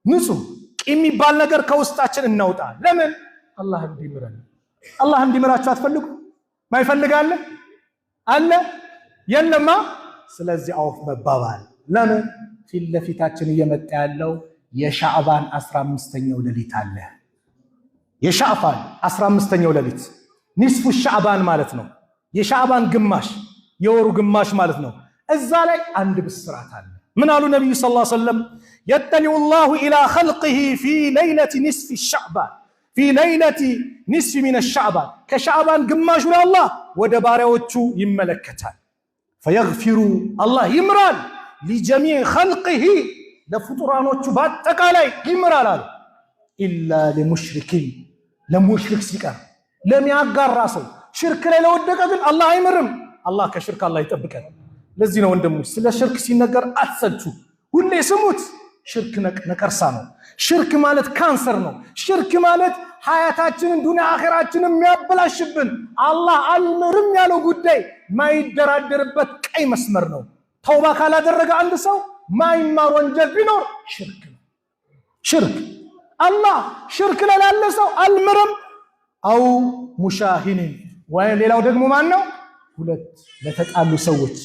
ንጹህ የሚባል ነገር ከውስጣችን እናውጣ ለምን አላህ እንዲምረን አላህ እንዲምራችሁ አትፈልጉ ማይፈልጋለ አለ የለማ ስለዚህ አውፍ መባባል ለምን ፊት ለፊታችን እየመጣ ያለው የሻዕባን 15ኛው ሌሊት አለ የሻዕባን 15ኛው ሌሊት ንስፉ ሻዕባን ማለት ነው የሻዕባን ግማሽ የወሩ ግማሽ ማለት ነው እዛ ላይ አንድ ብስራት አለ ምን አሉ ነብዩ ሰለላሁ ዐለይሂ ወሰለም يطلع الله الى خلقه في ليله نصف الشعبان في ليله نصف من الشعبان كشعبان ግማሹ ላይ አላህ ወደ ባሪያዎቹ ይመለከታል فيغفر الله يمرال لجميع خلقه لفطرانوቹ በአጠቃላይ ይምራል إلا لمشركين ለሙሽሪክ ሲቀር ለሚያጋራ ሰው ሽርክ ላይ ለወደቀ ግን አላህ አይምርም አላህ ከሽርክ አላህ ይጠብቀን ለዚህ ነው ወንድሞች ስለ ሽርክ ሲነገር አትሰልቹ ሁሌ ስሙት ሽርክ ነቀርሳ ነው ሽርክ ማለት ካንሰር ነው ሽርክ ማለት ሐያታችንን ዱንያ አኺራችንን የሚያበላሽብን አላህ አልምርም ያለው ጉዳይ ማይደራደርበት ቀይ መስመር ነው ተውባ ካላደረገ አንድ ሰው ማይማር ወንጀል ቢኖር ሽርክ ነው ሽርክ አላህ ሽርክ ላለ ሰው አልምርም አው ሙሻሂን ወይ ሌላው ደግሞ ማን ነው ሁለት ለተጣሉ ሰዎች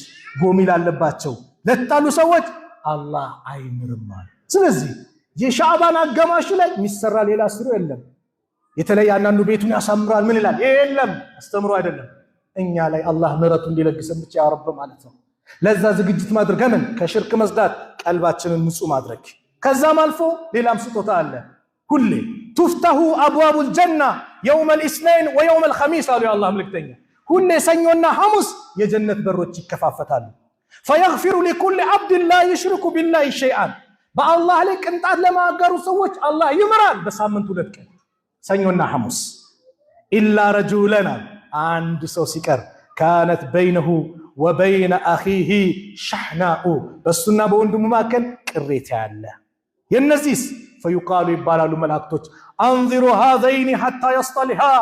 ጎሚል አለባቸው ለተጣሉ ሰዎች አላህ አይምርም ማለት ስለዚህ የሻዕባን አጋማሽ ላይ የሚሰራ ሌላ ስሩ የለም የተለየ አንዳንዱ ቤቱን ያሳምራል ምን ይላል የለም አስተምሮ አይደለም እኛ ላይ አላህ ምሕረቱ እንዲለግሰን ብቻ ያ ረብ ማለት ነው ለዛ ዝግጅት ማድረግ ምን ከሽርክ መስዳት ቀልባችንን ንጹህ ማድረግ ከዛም አልፎ ሌላም ስጦታ አለ ሁሌ تفتح ابواب الجنه يوم الاثنين ويوم الخميس قالوا يا الله ملكتኛ ሁሌ ሰኞና ሐሙስ የጀነት በሮች ይከፋፈታሉ فيغفر لكل عبد لا يشرك بالله شيئا በአላህ ላይ ቅንጣት ለማጋሩ ሰዎች አላህ ይምራል በሳምንት ሁለት ቀን ሰኞና ሐሙስ إلا رجلنا አንድ ሰው ሲቀር كانت بينه وبين اخيه شحناء በሱና በወንድሙ መካከል ቅሬታ ያለ የነዚህስ فيقال ይባላሉ መላእክቶች انظروا هذين حتى يصطلحا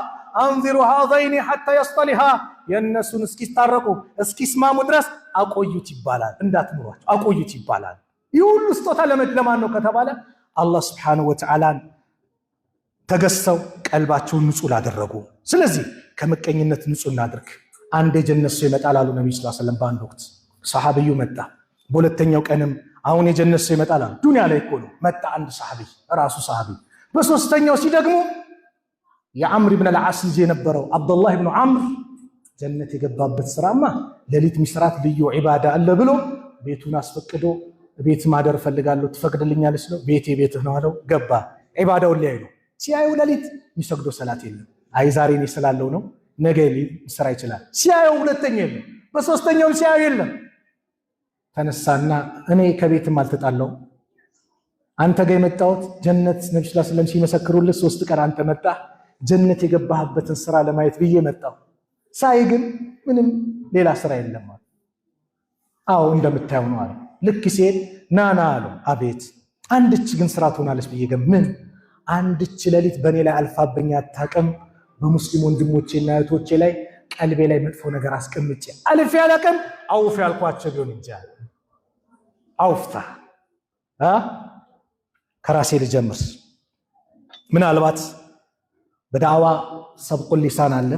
انظروا هذين حتى يصطلحا የነሱን እስኪታረቁ እስኪስማሙ ድረስ አቆዩት ይባላል እንዳትምሯቸው አቆዩት ይባላል ይሁሉ ስጦታ ለማን ነው ከተባለ አላህ Subhanahu Wa Ta'ala ተገሰው ቀልባቸውን ንጹህ ላደረጉ ስለዚህ ከመቀኝነት ንጹህ እናድርግ አንድ የጀነት ሰው ይመጣል አሉ ነብዩ ሰለላሁ ዐለይሂ ወሰለም በአንድ ወቅት ሰሃቢዩ መጣ በሁለተኛው ቀንም አሁን የጀነት ሰው ይመጣል አሉ ዱንያ ላይ እኮ ነው መጣ አንድ ሰሃቢ ራሱ ሰሃቢ በሶስተኛው ሲደግሙ የአምር ኢብኑ አልዓስ ልጅ የነበረው አብዱላህ ኢብኑ አምር ጀነት የገባበት ስራማ ለሊት ሚስራት ልዩ ዒባዳ አለ ብሎ ቤቱን አስፈቅዶ ቤት ማደር ፈልጋለሁ ትፈቅድልኛለች ነው። ቤቴ ቤትህ ነው አለው። ገባ። ዒባዳውን ሊያይ ነው። ሲያዩ ሌሊት የሚሰግዶ ሰላት የለም። አይ ዛሬ እኔ ስላለው ነው ነገ ሊሰራ ይችላል። ሲያየው ሁለተኛ የለም፣ በሶስተኛውም ሲያዩ የለም። ተነሳና እኔ ከቤትም አልተጣለው አንተ ጋር የመጣሁት ጀነት ነብዩ ሰለላሁ ዐለይሂ ወሰለም ሲመሰክሩልህ 3 ቀን አንተ መጣ ጀነት የገባህበትን ስራ ለማየት ብዬ መጣሁ። ሳይ ግን ምንም ሌላ ስራ የለም ማለት አዎ እንደምታየው ነው አለ። ልክ ሲሄድ ናና አለው። አቤት አንድች ግን ስራ ትሆናለች ብዬ ምን አንድች ሌሊት በእኔ ላይ አልፋብኝ አታውቅም። በሙስሊም ወንድሞቼና እህቶቼ ላይ ቀልቤ ላይ መጥፎ ነገር አስቀምጬ አልፌ አላውቅም። አውፍ ያልኳቸው ቢሆን እንጂ አውፍታ ከራሴ ልጀምር። ምናልባት በዳዕዋ ሰብቁል ሊሳን አለ፣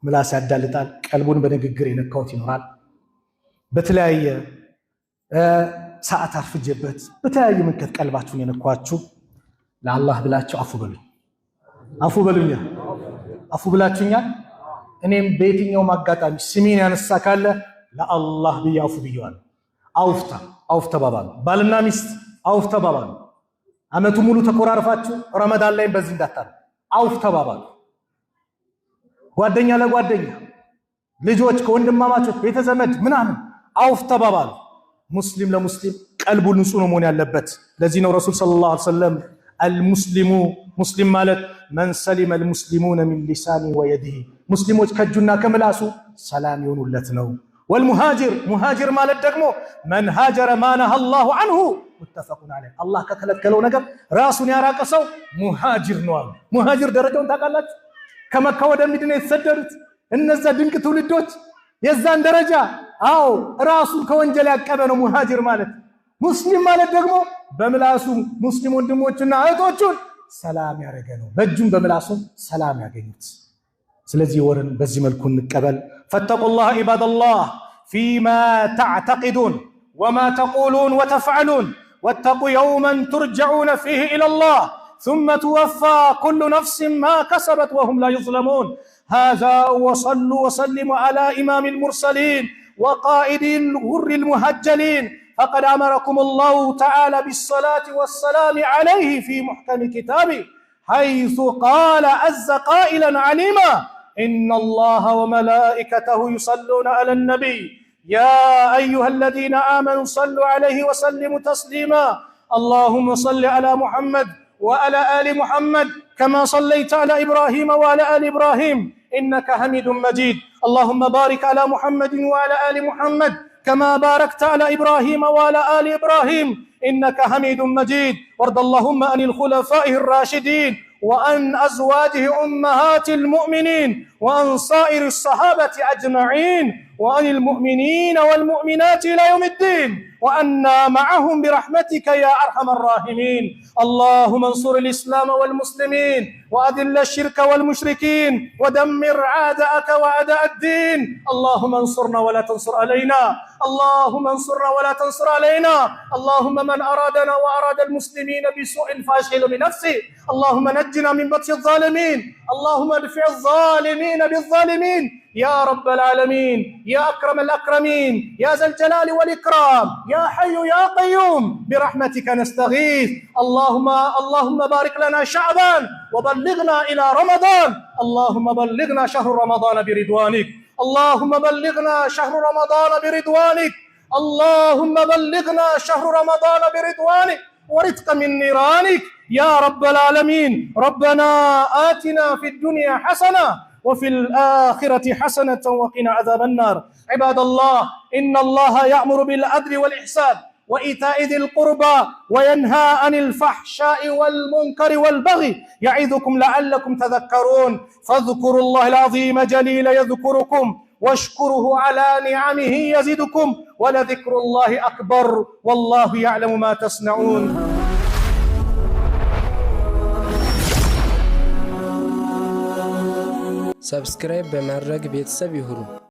ምላስ ያዳልጣል። ቀልቡን በንግግር የነካውት ይኖራል። በተለያየ ሰዓት አርፍጄበት በተለያየ መንገድ ቀልባችሁን የነኳችሁ ለአላህ ብላችሁ አፉ በሉኝ። አፉ በሉኛ። አፉ ብላችሁኛል። እኔም በየትኛውም አጋጣሚ ስሜን ያነሳ ካለ ለአላህ ብዬ አፉ ብየዋለሁ። አውፍ ተባባሉ። ባልና ሚስት አውፍ ተባባሉ። አመቱ ሙሉ ተኮራርፋችሁ ረመዳን ላይ በዚህ እንዳታሉ። አውፍ ተባባሉ። ጓደኛ ለጓደኛ፣ ልጆች ከወንድማማቾች፣ ቤተዘመድ ምናምን አውፍ ተባባሉ። ሙስሊም ለሙስሊም ቀልቡ ንጹህ ነው መሆን ያለበት። ለዚህ ነው ረሱል ሰለላሁ ዐለይሂ ወሰለም አልሙስሊሙ ሙስሊም ማለት መን ሰሊመ አልሙስሊሙነ ሚን ሊሳኒ ወየዲሂ ሙስሊሞች ከእጁና ከምላሱ ሰላም ይሆኑለት ነው። ወልሙሃጅር ሙሃጅር ማለት ደግሞ መን ሃጀረ ማ ነሃ አላሁ ዐንሁ ሙተፈቁን ዐለይህ አላህ ከከለከለው ነገር ራሱን ያራቀ ሰው ሙሃጅር ነው አሉ። ሙሃጅር ደረጃውን ታውቃላችሁ? ከመካ ወደ መዲና የተሰደዱት እነዛ ድንቅ ትውልዶች የዛን ደረጃ አዎ ራሱን ከወንጀል ያቀበ ነው ሙሃጅር ማለት። ሙስሊም ማለት ደግሞ በምላሱ ሙስሊም ወንድሞችና እህቶቹን ሰላም ያደረገ ነው፣ በእጁም በምላሱም ሰላም ያገኙት። ስለዚህ ወርን በዚህ መልኩ እንቀበል። ፈተቁላህ ዒባደላህ ፊማ ተዕተቂዱን ወማ ተቁሉን ወተፍዐሉን ወተቁ የውመን ቱርጀዑነ ፊህ ኢለላህ ثم توفى كل نفس ما كسبت وهم لا يظلمون. هذا وصلوا وسلموا على إمام المرسلين وقائد الغر المهجلين فقد أمركم الله تعالى بالصلاة والسلام عليه في محكم كتابه حيث قال عز قائلا عليما إن الله وملائكته يصلون على النبي يا أيها الذين آمنوا صلوا عليه وسلموا تسليما اللهم صل على محمد وعلى آل محمد كما صليت على إبراهيم وعلى آل إبراهيم إنك حميد مجيد اللهم بارك على محمد وعلى آل محمد كما باركت على إبراهيم وعلى آل إبراهيم إنك حميد مجيد وارض اللهم عن الخلفاء الراشدين وعن أزواجه أمهات المؤمنين وعن صائر الصحابة أجمعين وعن المؤمنين والمؤمنات إلى يوم الدين وأنا معهم برحمتك يا أرحم الراحمين اللهم انصر الإسلام والمسلمين وأذل الشرك والمشركين ودمر أعداءك وأعداء الدين اللهم انصرنا ولا تنصر علينا اللهم انصرنا ولا تنصر علينا اللهم من أرادنا وأراد المسلمين بسوء فاشغله بنفسه اللهم نجنا من بطش الظالمين اللهم ادفع الظالمين بالظالمين يا رب العالمين يا أكرم الأكرمين يا ذا الجلال والإكرام يا حي يا قيوم برحمتك نستغيث اللهم بارك لنا شعبان وبلغنا إلى رمضان اللهم بلغنا شهر رمضان برضوانك اللهم بلغنا شهر رمضان برضوانك اللهم بلغنا شهر رمضان برضوانك ورزقا من نيرانك يا رب العالمين ربنا آتنا في الدنيا حسنة وفي الآخرة حسنة وقنا عذاب النار عباد الله إن الله يأمر بالعدل والإحسان وإيتاء ذي القربى وينهى عن الفحشاء والمنكر والبغي يعظكم لعلكم تذكرون فاذكروا الله العظيم جليل يذكركم واشكره على نعمه يزدكم ولذكر الله أكبر والله يعلم ما تصنعون. ሰብስክራይብ በማድረግ ቤተሰብ ይሁኑ።